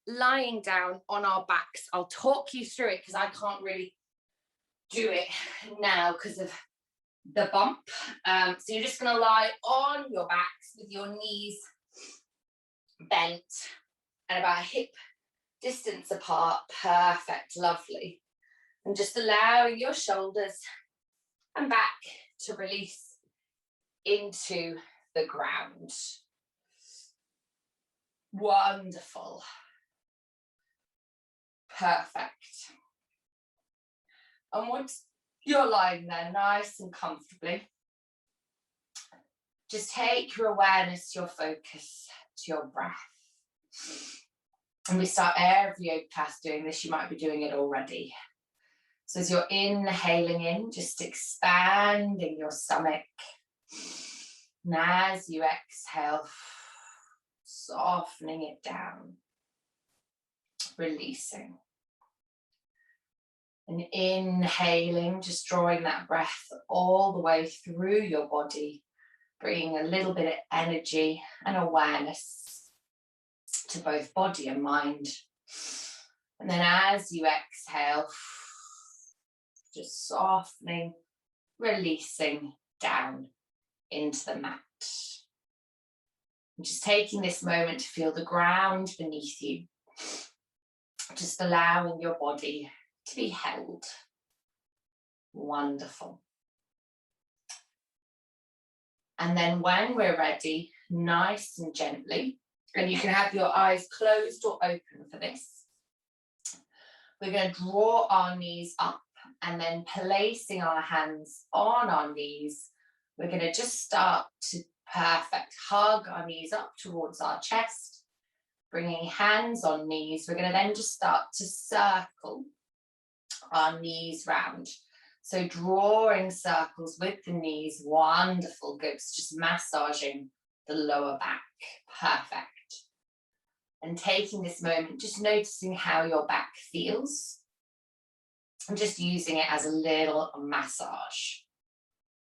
lying down on our backs. I'll talk you through it because I can't really do it now because of the bump. So you're just going to lie on your backs with your knees bent and about hip distance apart. Perfect, lovely. And just allowing your shoulders and back to release into the ground. Wonderful. Perfect. And once you're lying there nice and comfortably, just take your awareness, your focus to your breath. And we start every yoga class doing this. You might be doing it already. So as you're inhaling in, just expanding your stomach. And as you exhale, softening it down, releasing. And inhaling, just drawing that breath all the way through your body, bringing a little bit of energy and awareness to both body and mind. And then as you exhale, just softening, releasing down into the mat. And just taking this moment to feel the ground beneath you, just allowing your body to be held. Wonderful. And then when we're ready, nice and gently, and you can have your eyes closed or open for this, we're going to draw our knees up, and then placing our hands on our knees, we're going to just start to hug our knees up towards our chest, bringing hands on knees. We're going to then just start to circle our knees round. So drawing circles with the knees, wonderful, good. Just massaging the lower back, perfect. And taking this moment, just noticing how your back feels. And just using it as a little massage.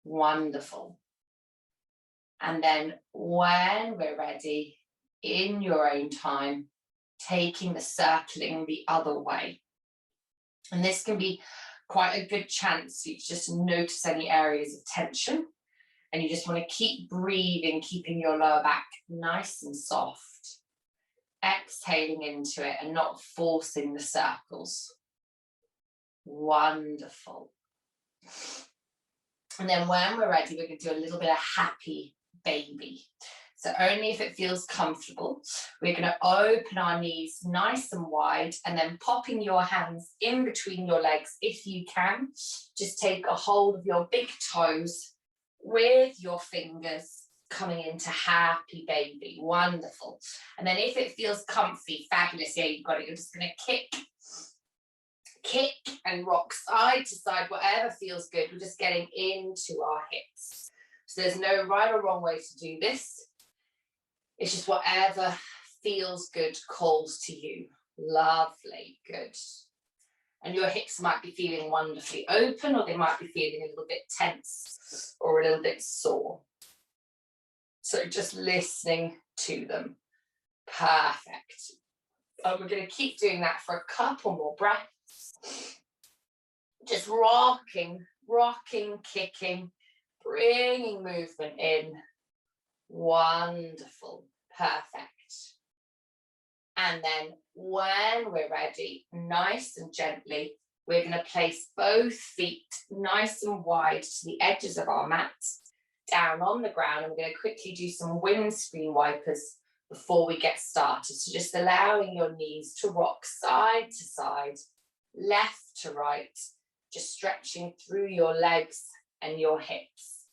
Wonderful. And then when we're ready, in your own time, taking the circling the other way. And this can be quite a good chance for you to just notice any areas of tension. And you just want to keep breathing, keeping your lower back nice and soft. Exhaling into it and not forcing the circles. Wonderful. And then when we're ready, we're going to do a little bit of happy baby. So only if it feels comfortable, we're going to open our knees nice and wide, and then popping your hands in between your legs if you can. Just take a hold of your big toes with your fingers coming into happy baby. Wonderful. And then if it feels comfy, fabulous, yeah, you've got it. You're just going to kick and rock side to side, whatever feels good. We're just getting into our hips. So there's no right or wrong way to do this. It's just whatever feels good calls to you. Lovely, good. And your hips might be feeling wonderfully open, or they might be feeling a little bit tense or a little bit sore. So just listening to them. Perfect. We're going to keep doing that for a couple more breaths. Just rocking, kicking, bringing movement in. Wonderful. Perfect. And then when we're ready, nice and gently, we're going to place both feet nice and wide to the edges of our mat, down on the ground, and we're going to quickly do some windscreen wipers before we get started. So just allowing your knees to rock side to side, left to right, just stretching through your legs and your hips.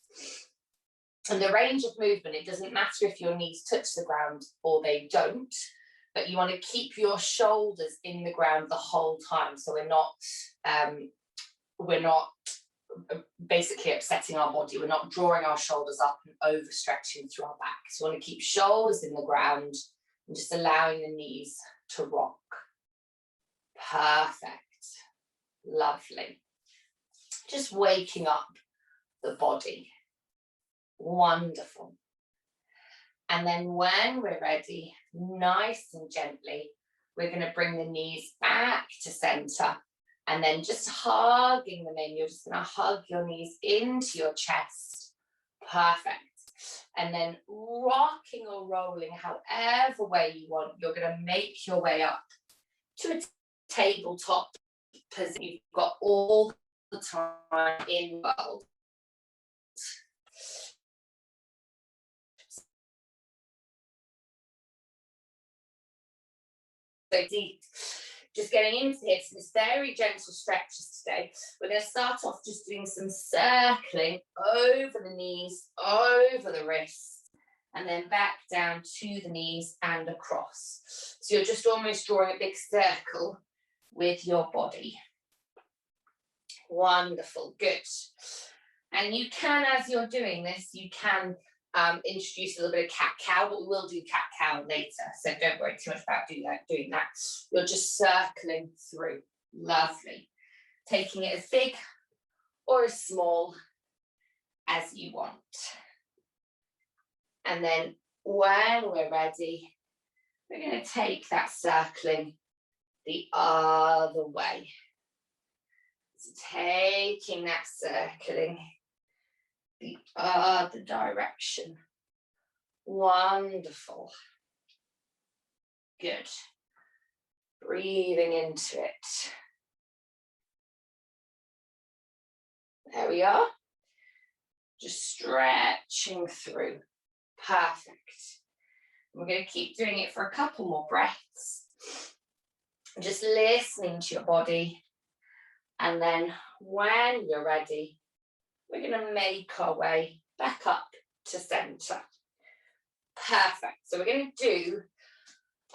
And the range of movement, it doesn't matter if your knees touch the ground or they don't, but you want to keep your shoulders in the ground the whole time. So we're not basically upsetting our body. We're not drawing our shoulders up and overstretching through our back. So we want to keep shoulders in the ground and just allowing the knees to rock. Perfect. Lovely. Just waking up the body. Wonderful. And then when we're ready, nice and gently, we're going to bring the knees back to center, and then just hugging them in. You're just going to hug your knees into your chest. Perfect. And then rocking or rolling however way you want, you're going to make your way up to a tabletop position. You've got all the time in the world. So deep, just getting into this, this very gentle stretches today. We're going to start off just doing some circling over the knees, over the wrists, and then back down to the knees and across. So you're just almost drawing a big circle with your body. Wonderful, good. And you can, as you're doing this, you can introduce a little bit of cat-cow, but we will do cat-cow later, so don't worry too much about doing that. You're just circling through. Lovely. Taking it as big or as small as you want. And then when we're ready, we're going to take that circling the other way. So taking that circling the other direction. Wonderful. Good. Breathing into it. There we are. Just stretching through. Perfect. We're going to keep doing it for a couple more breaths. Just listening to your body. And then when you're ready, we're going to make our way back up to center. Perfect. So we're going to do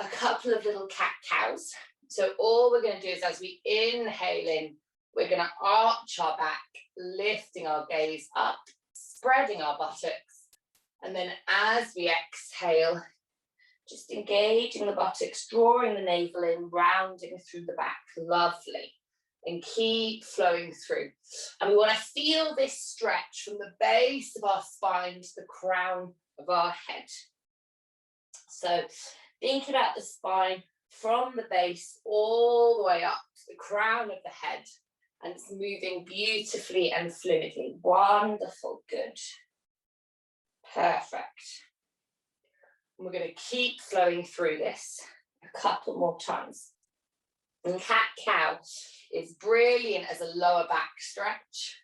a couple of little cat-cows. So all we're going to do is, as we inhale in, we're going to arch our back, lifting our gaze up, spreading our buttocks. And then as we exhale, just engaging the buttocks, drawing the navel in, rounding through the back. Lovely. And keep flowing through. And we want to feel this stretch from the base of our spine to the crown of our head. So think about the spine from the base all the way up to the crown of the head. And it's moving beautifully and fluidly. Wonderful, good. Perfect. And we're going to keep flowing through this a couple more times. And cat-cow is brilliant as a lower back stretch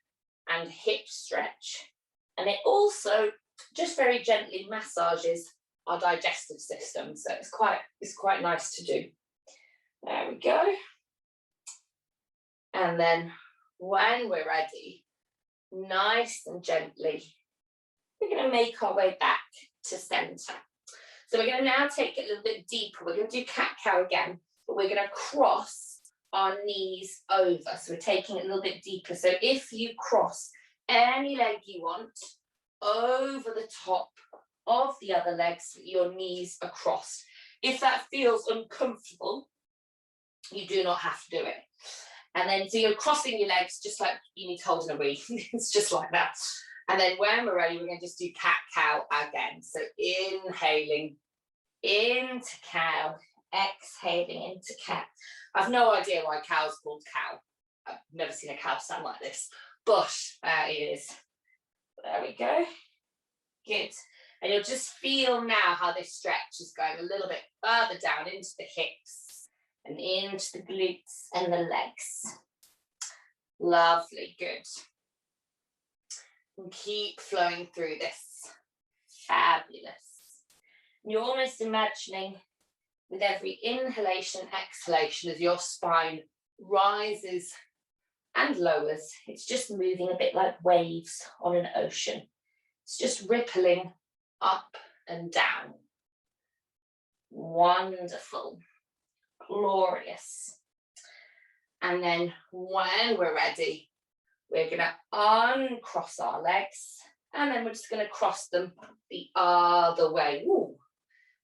and hip stretch. And it also just very gently massages our digestive system. So it's quite nice to do. There we go. And then when we're ready, nice and gently, we're going to make our way back to center. So we're going to now take it a little bit deeper. We're going to do cat-cow again, but we're going to cross our knees over. So we're taking it a little bit deeper. So if you cross any leg you want over the top of the other legs, your knees are crossed. If that feels uncomfortable, you do not have to do it. And then so you're crossing your legs just like you need holding a wee. It's just like that. And then when we're ready, we're going to just do cat-cow again. So inhaling into cow, exhaling into cat. I've no idea why cow's called cow. I've never seen a cow sound like this, but it is. There we go. Good. And you'll just feel now how this stretch is going a little bit further down into the hips and into the glutes and the legs. Lovely, good. And keep flowing through this. Fabulous. You're almost imagining with every inhalation, exhalation, as your spine rises and lowers, it's just moving a bit like waves on an ocean. It's just rippling up and down. Wonderful, glorious. And then when we're ready, we're going to uncross our legs, and then we're just going to cross them the other way. Ooh,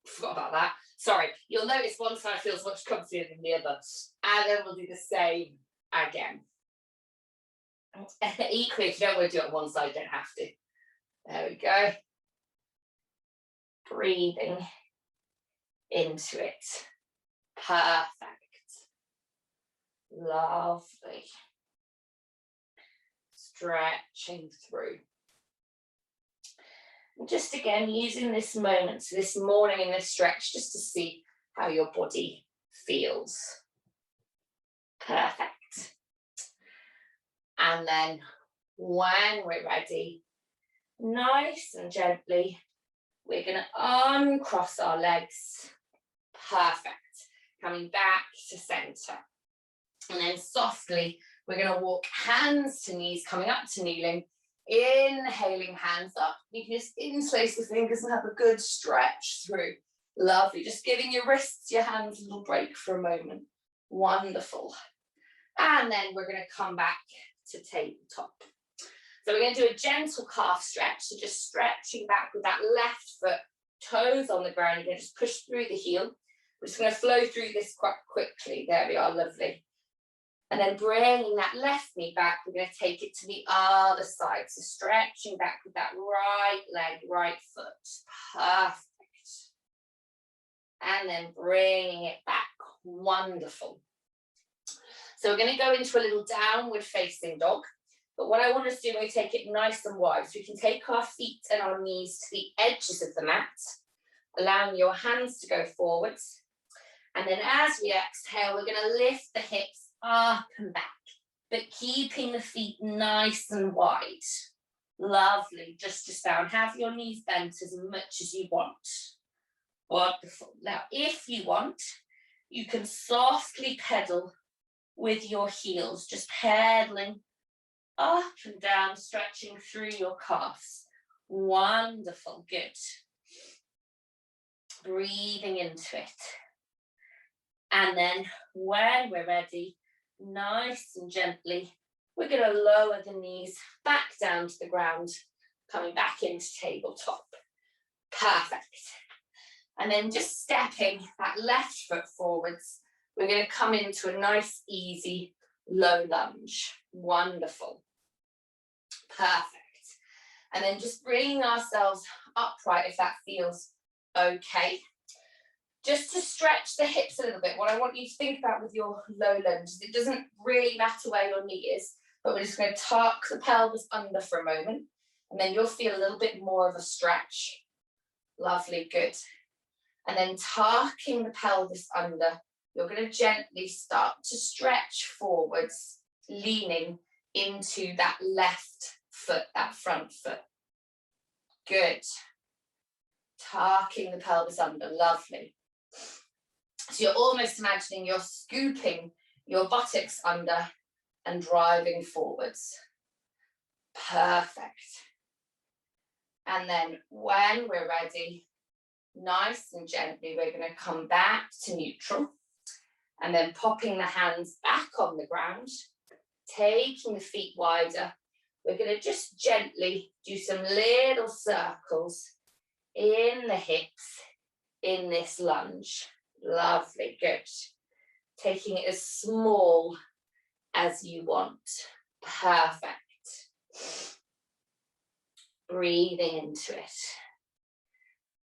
forgot about that. Sorry, you'll notice one side feels much comfier than the other. And then we'll do the same again. Equally, if you don't want to do it on one side, you don't have to. There we go. Breathing into it. Perfect. Lovely. Stretching through. And just again, using this moment, so this morning in this stretch, just to see how your body feels. Perfect. And then when we're ready, nice and gently, we're going to uncross our legs. Perfect. Coming back to center. And then softly, we're going to walk hands to knees, coming up to kneeling. Inhaling, hands up. You can just interlace the fingers and have a good stretch through. Lovely. Just giving your wrists, your hands a little break for a moment. Wonderful. And then we're going to come back to tabletop. So we're going to do a gentle calf stretch. So just stretching back with that left foot, toes on the ground. You're going to just push through the heel. We're just going to flow through this quite quickly. There we are. Lovely. And then bringing that left knee back, we're going to take it to the other side. So stretching back with that right leg, right foot. Perfect. And then bringing it back. Wonderful. So we're going to go into a little downward facing dog. But what I want us to do, we take it nice and wide. So we can take our feet and our knees to the edges of the mat, allowing your hands to go forwards. And then as we exhale, we're going to lift the hips up and back, but keeping the feet nice and wide. Lovely. Just down. Have your knees bent as much as you want. Wonderful. Now, if you want, you can softly pedal with your heels, just pedaling up and down, stretching through your calves. Wonderful. Good. Breathing into it. And then when we're ready, nice and gently, we're going to lower the knees back down to the ground, coming back into tabletop. Perfect. And then just stepping that left foot forwards, we're going to come into a nice, easy, low lunge. Wonderful. Perfect. And then just bringing ourselves upright if that feels okay. Just to stretch the hips a little bit, what I want you to think about with your low lunge is it doesn't really matter where your knee is, but we're just going to tuck the pelvis under for a moment, and then you'll feel a little bit more of a stretch. Lovely, good. And then tucking the pelvis under, you're going to gently start to stretch forwards, leaning into that left foot, that front foot. Good. Tucking the pelvis under, lovely. So you're almost imagining you're scooping your buttocks under and driving forwards. Perfect. And then when we're ready, nice and gently, we're going to come back to neutral and then popping the hands back on the ground, taking the feet wider. We're going to just gently do some little circles in the hips in this lunge. Lovely, good. Taking it as small as you want. Perfect. Breathing into it.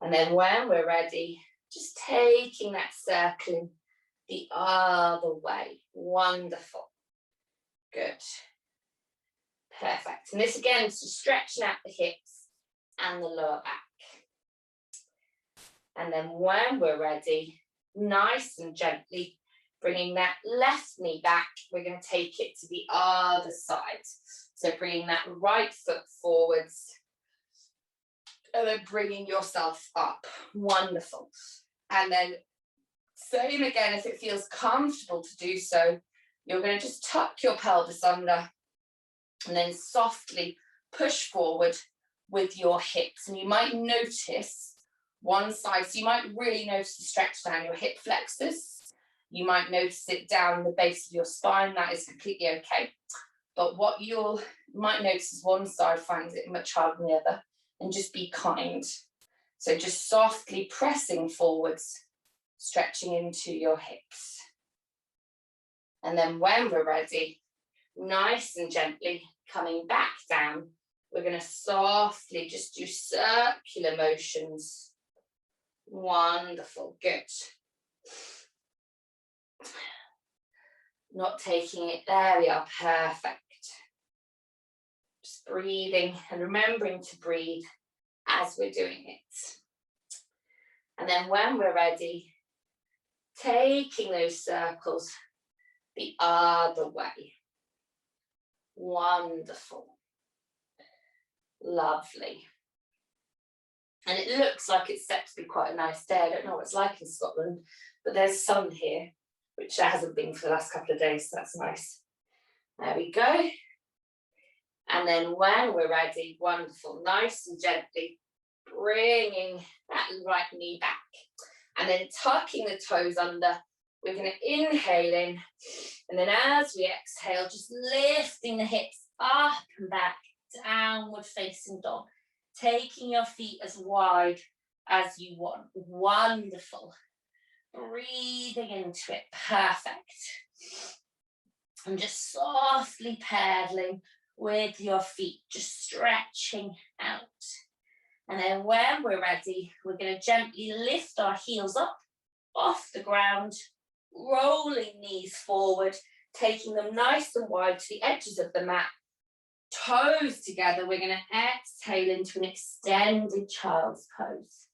And then when we're ready, just taking that circling the other way. Wonderful. Good. Perfect. And this again is just stretching out the hips and the lower back. And then when we're ready, nice and gently, bringing that left knee back, we're going to take it to the other side. So bringing that right foot forwards, and then bringing yourself up. Wonderful. And then same again, if it feels comfortable to do so, you're going to just tuck your pelvis under and then softly push forward with your hips. And you might notice one side, so you might really notice the stretch down your hip flexors. You might notice it down the base of your spine. That is completely okay. But what you might notice is one side finds it much harder than the other, and just be kind. So just softly pressing forwards, stretching into your hips. And then when we're ready, nice and gently coming back down, we're going to softly just do circular motions. Wonderful, good. Not taking it, there we are, perfect. Just breathing and remembering to breathe as we're doing it. And then when we're ready, taking those circles the other way. Wonderful. Lovely. And it looks like it's set to be quite a nice day. I don't know what it's like in Scotland, but there's sun here, which there hasn't been for the last couple of days, so that's nice. There we go. And then when we're ready, wonderful, nice and gently, bringing that right knee back. And then tucking the toes under. We're going to inhale in. And then as we exhale, just lifting the hips up and back, downward facing dog. Taking your feet as wide as you want. Wonderful. Breathing into it. Perfect. And just softly pedaling with your feet, just stretching out. And then when we're ready, we're going to gently lift our heels up off the ground, rolling knees forward, taking them nice and wide to the edges of the mat. Toes together, we're going to exhale into an extended child's pose.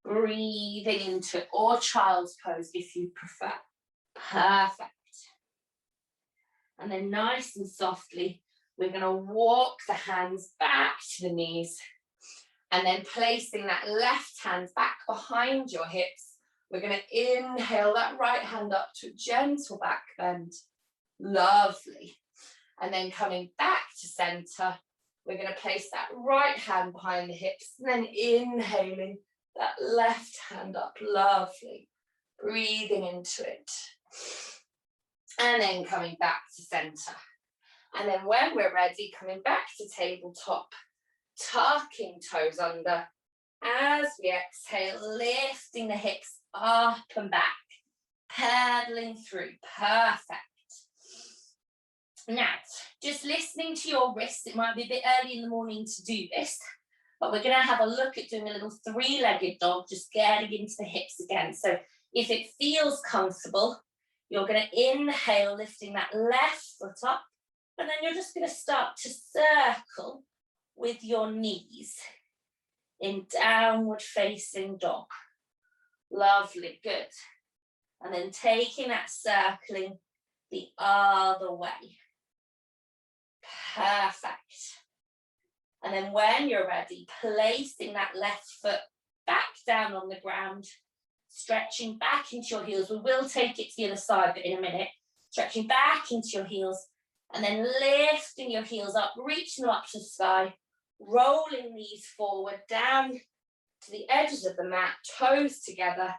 Breathing into it, or child's pose if you prefer. Perfect. And then nice and softly, we're going to walk the hands back to the knees. And then placing that left hand back behind your hips, we're going to inhale that right hand up to a gentle back bend. Lovely. And then coming back to center, we're going to place that right hand behind the hips and then inhaling that left hand up. Lovely. Breathing into it. And then coming back to center. And then when we're ready, coming back to tabletop, tucking toes under. As we exhale, lifting the hips up and back, pedaling through. Perfect. Now, just listening to your wrists, it might be a bit early in the morning to do this, but we're going to have a look at doing a little three-legged dog, just getting into the hips again. So if it feels comfortable, you're going to inhale, lifting that left foot up, and then you're just going to start to circle with your knees in downward facing dog. Lovely, good. And then taking that circling the other way. Perfect. And then when you're ready, placing that left foot back down on the ground, stretching back into your heels. We will take it to the other side, but in a minute. Stretching back into your heels, and then lifting your heels up, reaching them up to the sky, rolling knees forward, down to the edges of the mat, toes together,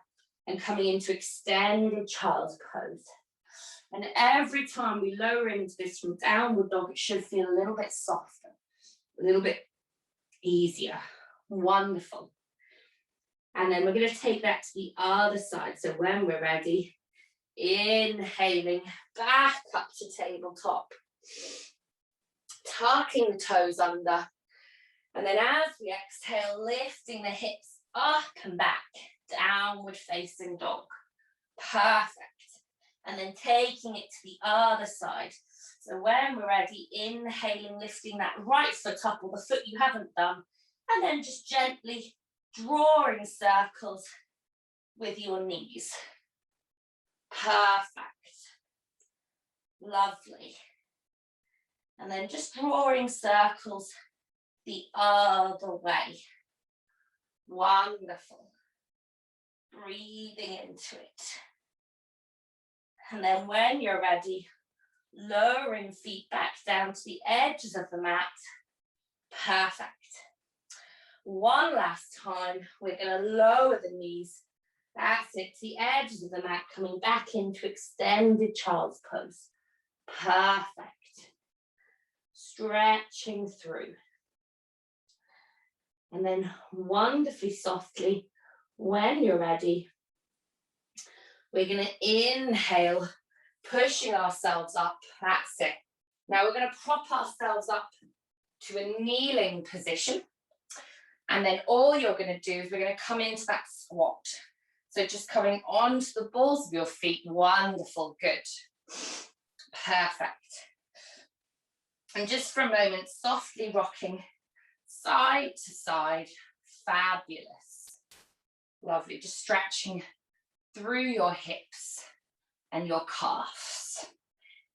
and coming into extended child's pose. And every time we lower into this from downward dog, it should feel a little bit softer, a little bit easier. Wonderful. And then we're going to take that to the other side. So when we're ready, inhaling back up to tabletop, tucking the toes under. And then as we exhale, lifting the hips up and back, downward facing dog. Perfect. And then taking it to the other side. So when we're ready, inhaling, lifting that right foot up, or the foot you haven't done, and then just gently drawing circles with your knees. Perfect. Lovely. And then just drawing circles the other way. Wonderful. Breathing into it. And then when you're ready, lowering feet back down to the edges of the mat. Perfect. One last time, we're going to lower the knees. That's it, to the edges of the mat, coming back into extended child's pose. Perfect. Stretching through. And then wonderfully softly, when you're ready, we're going to inhale, pushing ourselves up. That's it. Now we're going to prop ourselves up to a kneeling position. And then all you're going to do is we're going to come into that squat. So just coming onto the balls of your feet. Wonderful, good. Perfect. And just for a moment, softly rocking side to side. Fabulous. Lovely. Just stretching through your hips and your calves.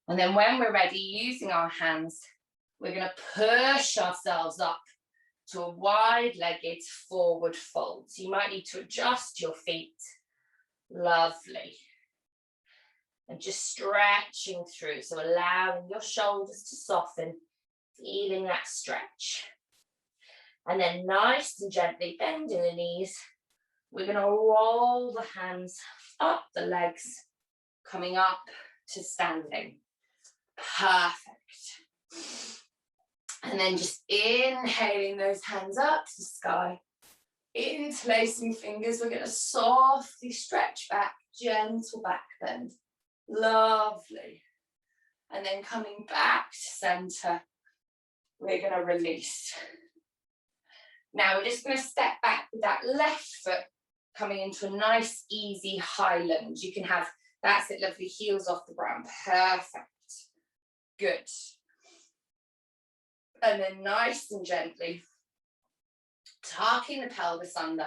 And then when we're ready, using our hands, we're going to push ourselves up to a wide-legged forward fold. So you might need to adjust your feet. Lovely. And just stretching through, so allowing your shoulders to soften, feeling that stretch. And then nice and gently bending the knees, we're going to roll the hands up the legs, coming up to standing. Perfect. And then just inhaling those hands up to the sky. Interlacing fingers, we're going to softly stretch back, gentle back bend. Lovely. And then coming back to center, we're going to release. Now we're just going to step back with that left foot coming into a nice, easy high lunge. You can have, that's it, lovely, heels off the ground. Perfect. Good. And then nice and gently, tucking the pelvis under,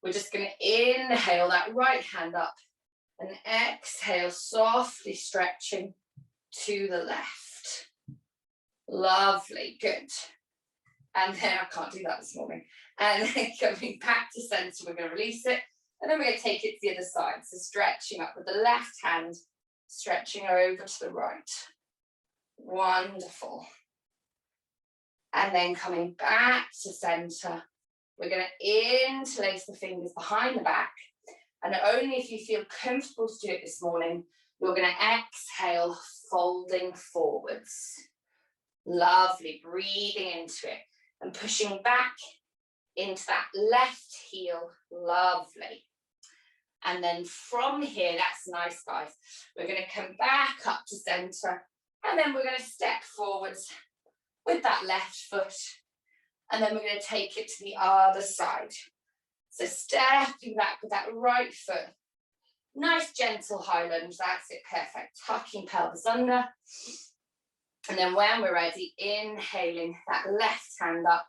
we're just going to inhale that right hand up and exhale, softly stretching to the left. Lovely, good. And then, I can't do that this morning. And then coming back to center, we're going to release it. And then we're going to take it to the other side. So stretching up with the left hand, stretching over to the right. Wonderful. And then coming back to center, we're going to interlace the fingers behind the back. And only if you feel comfortable to do it this morning, you're going to exhale, folding forwards. Lovely, breathing into it and pushing back into that left heel. Lovely. And then from here, that's nice, guys. We're going to come back up to center, and then we're going to step forwards with that left foot, and then we're going to take it to the other side. So stepping back with that right foot. Nice gentle high lunge, that's it, perfect. Tucking pelvis under. And then when we're ready, inhaling that left hand up.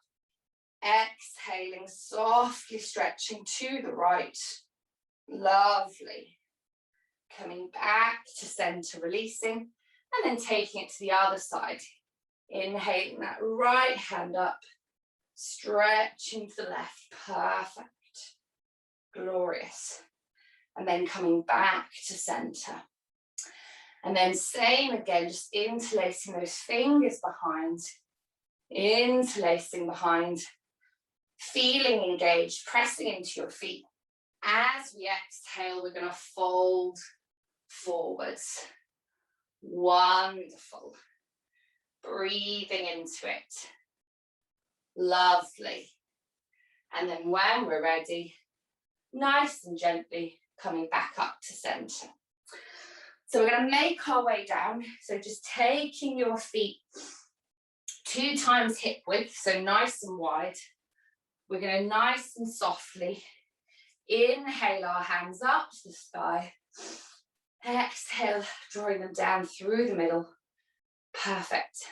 Exhaling, softly stretching to the right. Lovely. Coming back to center, releasing, and then taking it to the other side. Inhaling that right hand up. Stretching to the left, perfect. Glorious. And then coming back to center. And then same again, just interlacing those fingers behind. Interlacing behind. Feeling engaged, pressing into your feet. As we exhale, we're going to fold forwards. Wonderful. Breathing into it. Lovely. And then when we're ready, nice and gently coming back up to center. So we're going to make our way down. So just taking your feet 2 times hip width, so nice and wide. We're going to nice and softly inhale our hands up to the sky. Exhale, drawing them down through the middle. Perfect.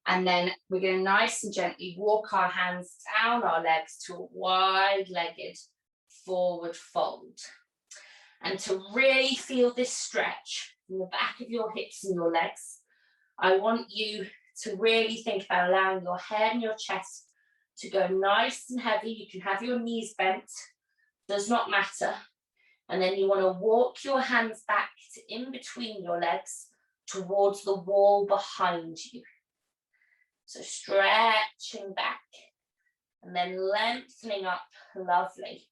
And then we're going to nice and gently walk our hands down our legs to a wide-legged forward fold. And to really feel this stretch from the back of your hips and your legs, I want you to really think about allowing your head and your chest to go nice and heavy. You can have your knees bent, does not matter. And then you want to walk your hands back to in between your legs towards the wall behind you. So stretching back and then lengthening up, lovely,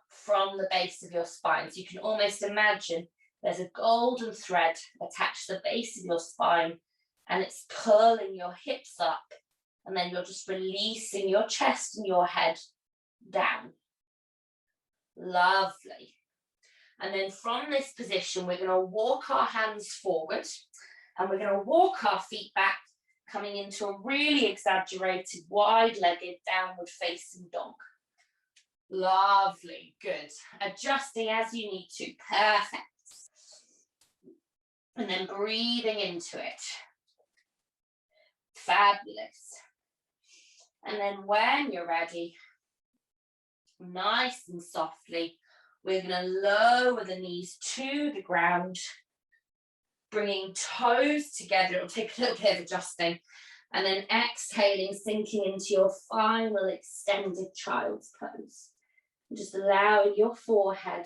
from the base of your spine. So you can almost imagine there's a golden thread attached to the base of your spine, and it's pulling your hips up, and then you're just releasing your chest and your head down. Lovely. And then from this position, we're going to walk our hands forward, and we're going to walk our feet back, coming into a really exaggerated, wide-legged, downward-facing dog. Lovely, good. Adjusting as you need to, perfect. And then breathing into it. Fabulous. And then when you're ready, nice and softly, we're going to lower the knees to the ground, bringing toes together. It'll take a little bit of adjusting. And then exhaling, sinking into your final extended child's pose. And just allowing your forehead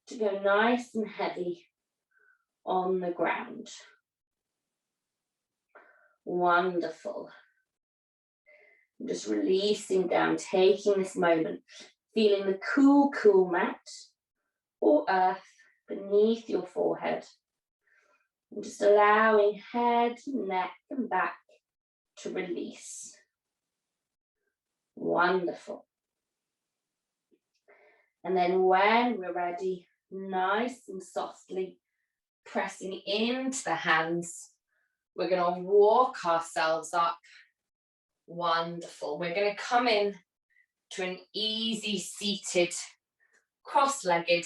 to go nice and heavy on the ground. Wonderful. And just releasing down, taking this moment, feeling the cool, cool mat or earth beneath your forehead. And just allowing head, neck and back to release. Wonderful. And then when we're ready, nice and softly pressing into the hands, we're going to walk ourselves up. Wonderful. We're going to come in to an easy seated, cross-legged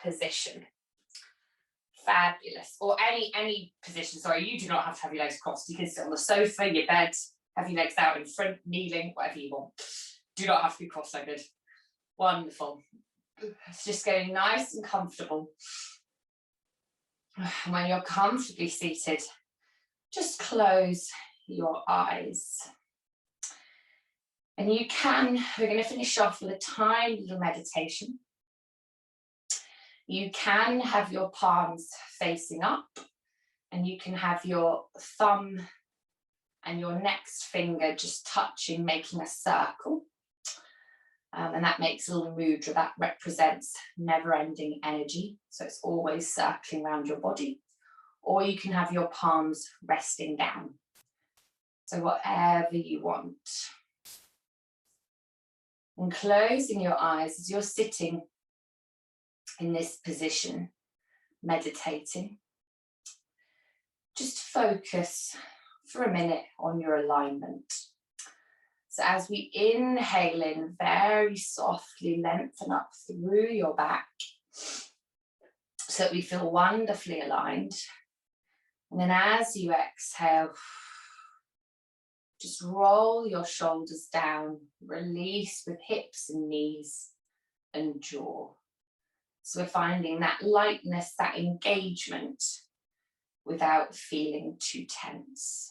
position. Fabulous. Or any position. Sorry, you do not have to have your legs crossed. You can sit on the sofa, your bed, have your legs out in front, kneeling, whatever you want. Do not have to be cross-legged. Wonderful. It's just getting nice and comfortable. When you're comfortably seated, just close your eyes. And we're going to finish off with a tiny little meditation. You can have your palms facing up, and you can have your thumb and your next finger just touching, making a circle. And that makes a little mudra that represents never-ending energy. So it's always circling around your body. Or you can have your palms resting down. So whatever you want. And closing your eyes as you're sitting in this position, meditating. Just focus for a minute on your alignment. So as we inhale in, very softly lengthen up through your back so that we feel wonderfully aligned. And then as you exhale, just roll your shoulders down, release with hips and knees and jaw. So we're finding that lightness, that engagement without feeling too tense.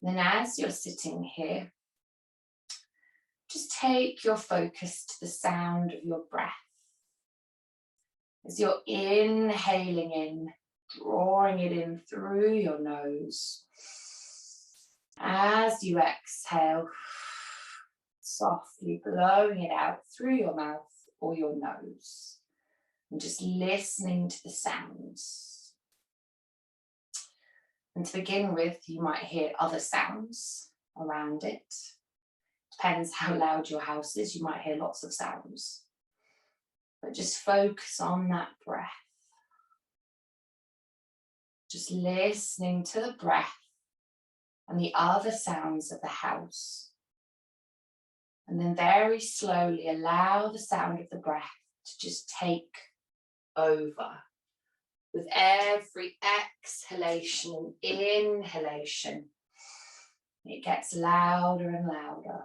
Then as you're sitting here, just take your focus to the sound of your breath. As you're inhaling in, drawing it in through your nose. As you exhale, softly blowing it out through your mouth or your nose. And just listening to the sounds. And to begin with, you might hear other sounds around it. Depends how loud your house is, you might hear lots of sounds. But just focus on that breath. Just listening to the breath and the other sounds of the house. And then very slowly allow the sound of the breath to just take over. With every exhalation and inhalation, it gets louder and louder.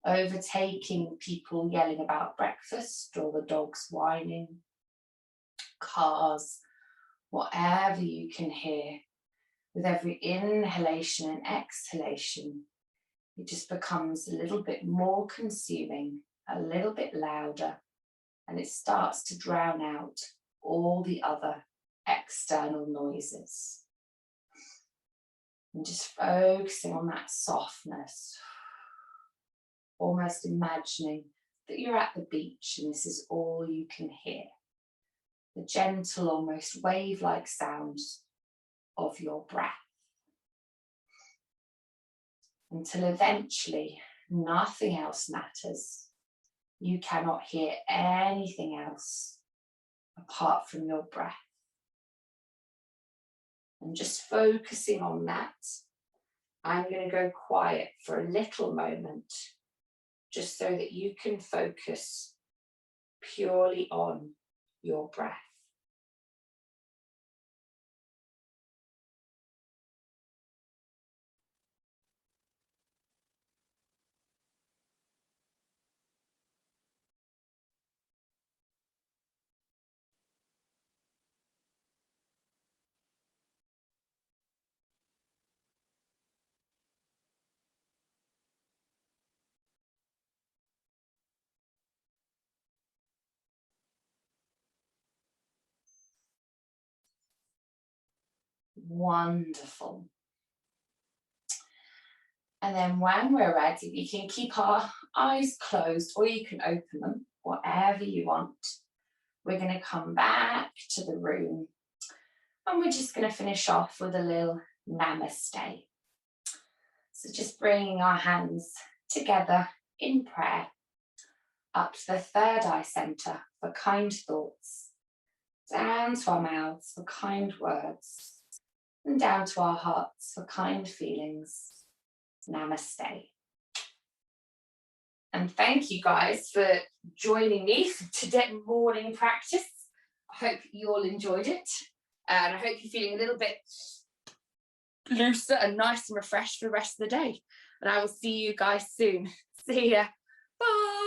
Overtaking people yelling about breakfast or the dogs whining, cars, whatever you can hear. With every inhalation and exhalation, it just becomes a little bit more consuming, a little bit louder, and it starts to drown out all the other external noises. And just focusing on that softness, almost imagining that you're at the beach and this is all you can hear. The gentle, almost wave-like sounds of your breath. Until eventually nothing else matters. You cannot hear anything else apart from your breath. And just focusing on that I'm going to go quiet for a little moment, just so that you can focus purely on your breath. Wonderful. And then when we're ready, we can keep our eyes closed or you can open them, whatever you want. We're going to come back to the room and we're just going to finish off with a little namaste. So just bringing our hands together in prayer, up to the third eye center for kind thoughts, down to our mouths for kind words, and down to our hearts for kind feelings. Namaste. And thank you guys for joining me for today's morning practice. I hope you all enjoyed it. And I hope you're feeling a little bit looser and nice and refreshed for the rest of the day. And I will see you guys soon. See ya. Bye.